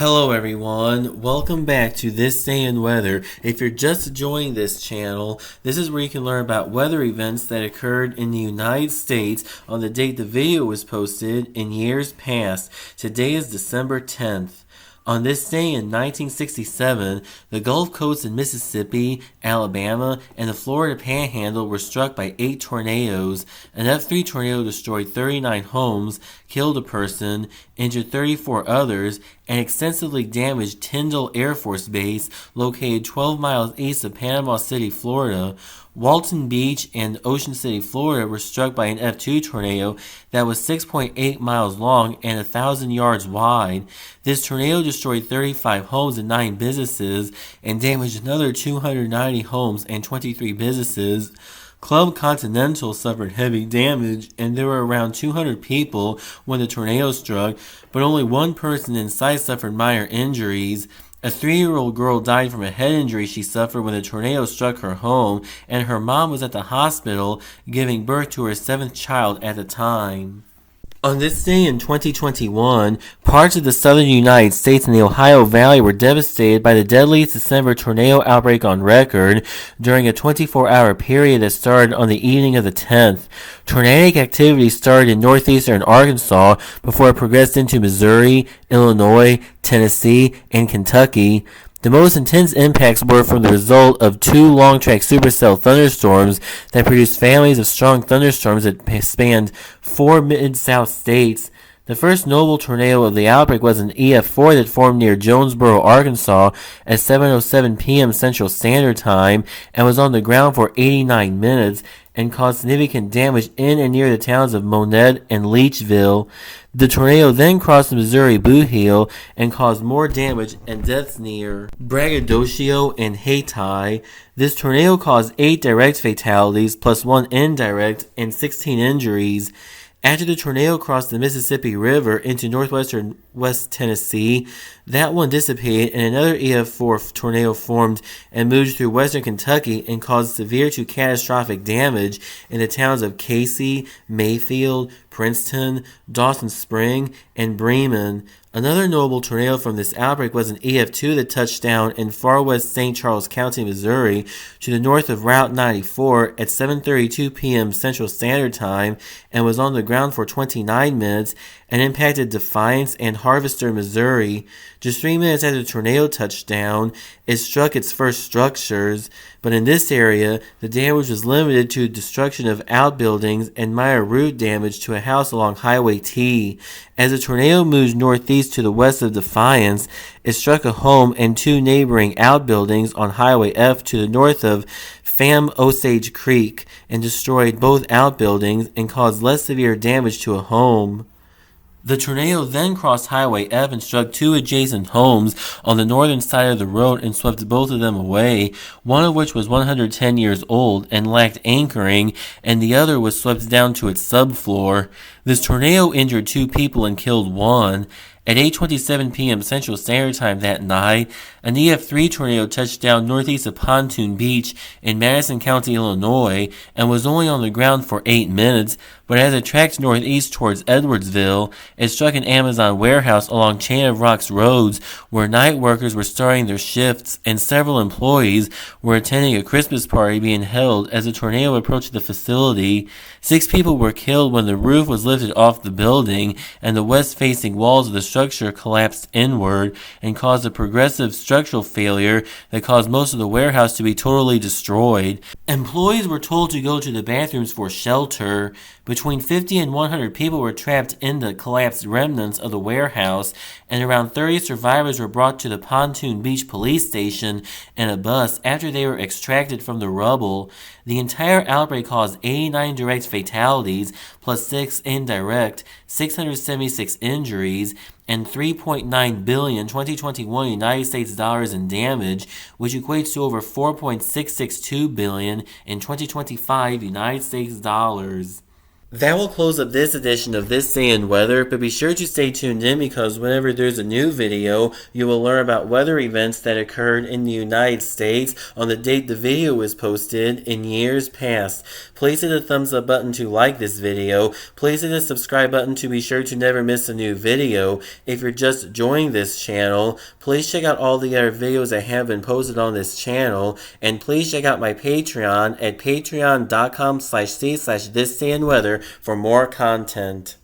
Hello everyone, welcome back to This Day in Weather. If you're just joining this channel, this is where you can learn about weather events that occurred in the United States on the date the video was posted in years past. Today is December 10th. On this day in 1967, the Gulf Coast in Mississippi, Alabama, and the Florida Panhandle were struck by 8 tornadoes. An F3 tornado destroyed 39 homes, killed a person, injured 34 others, and extensively damaged Tyndall Air Force Base, located 12 miles east of Panama City, Florida. Walton Beach and Ocean City, Florida were struck by an F2 tornado that was 6.8 miles long and 1,000 yards wide. This tornado destroyed 35 homes and 9 businesses and damaged another 290 homes and 23 businesses. Club Continental suffered heavy damage, and there were around 200 people when the tornado struck, but only one person inside suffered minor injuries. A 3-year-old girl died from a head injury she suffered when the tornado struck her home, and her mom was at the hospital giving birth to her 7th child at the time. On this day in 2021, parts of the southern United States and the Ohio Valley were devastated by the deadliest December tornado outbreak on record during a 24-hour period that started on the evening of the 10th. Tornadic activity started in northeastern Arkansas before it progressed into Missouri, Illinois, Tennessee, and Kentucky. The most intense impacts were from the result of 2 long-track supercell thunderstorms that produced families of strong thunderstorms that spanned 4 mid-south states. The first notable tornado of the outbreak was an EF4 that formed near Jonesboro, Arkansas at 7:07 p.m. Central Standard Time and was on the ground for 89 minutes and caused significant damage in and near the towns of Monette and Leechville. The tornado then crossed the Missouri Blue Hill and caused more damage and deaths near Braggadocio and Hayti. This tornado caused 8 direct fatalities plus 1 indirect and 16 injuries. After the tornado crossed the Mississippi River into northwestern West Tennessee, that one dissipated and another EF4 tornado formed and moved through western Kentucky and caused severe to catastrophic damage in the towns of Casey, Mayfield, Princeton, Dawson Spring, and Bremen. Another notable tornado from this outbreak was an EF2 that touched down in far west St. Charles County, Missouri, to the north of Route 94 at 7:32 p.m. Central Standard Time and was on the ground for 29 minutes and impacted Defiance and Harvester, Missouri. Just 3 minutes after the tornado touched down, it struck its first structures, but in this area, the damage was limited to destruction of outbuildings and minor root damage to a house along Highway T. As the tornado moved northeast to the west of Defiance, it struck a home and 2 neighboring outbuildings on Highway F to the north of Fam Osage Creek and destroyed both outbuildings and caused less severe damage to a home. The tornado then crossed Highway F and struck 2 adjacent homes on the northern side of the road and swept both of them away, one of which was 110 years old and lacked anchoring, and the other was swept down to its subfloor. This tornado injured 2 people and killed 1. At 8:27 p.m. Central Standard Time that night, an EF3 tornado touched down northeast of Pontoon Beach in Madison County, Illinois, and was only on the ground for 8 minutes, but as it tracked northeast towards Edwardsville, it struck an Amazon warehouse along Chain of Rocks roads where night workers were starting their shifts and several employees were attending a Christmas party being held as the tornado approached the facility. 6 people were killed when the roof was lifted off the building and the west-facing walls of the structure collapsed inward and caused a progressive structural failure that caused most of the warehouse to be totally destroyed. Employees were told to go to the bathrooms for shelter. Between 50 and 100 people were trapped in the collapsed remnants of the warehouse, and around 30 survivors were brought to the Pontoon Beach police station in a bus after they were extracted from the rubble. The entire outbreak caused 89 direct fatalities, plus 6 indirect, 676 injuries, and $3.9 billion 2021 United States dollars in damage, which equates to over $4.662 billion in 2025 United States dollars. That will close up this edition of This Day in Weather, but be sure to stay tuned in because whenever there's a new video, you will learn about weather events that occurred in the United States on the date the video was posted in years past. Please hit the thumbs up button to like this video. Please hit the subscribe button to be sure to never miss a new video. If you're just joining this channel, please check out all the other videos that have been posted on this channel, and please check out my Patreon at patreon.com/c/thisdayinweather for more content.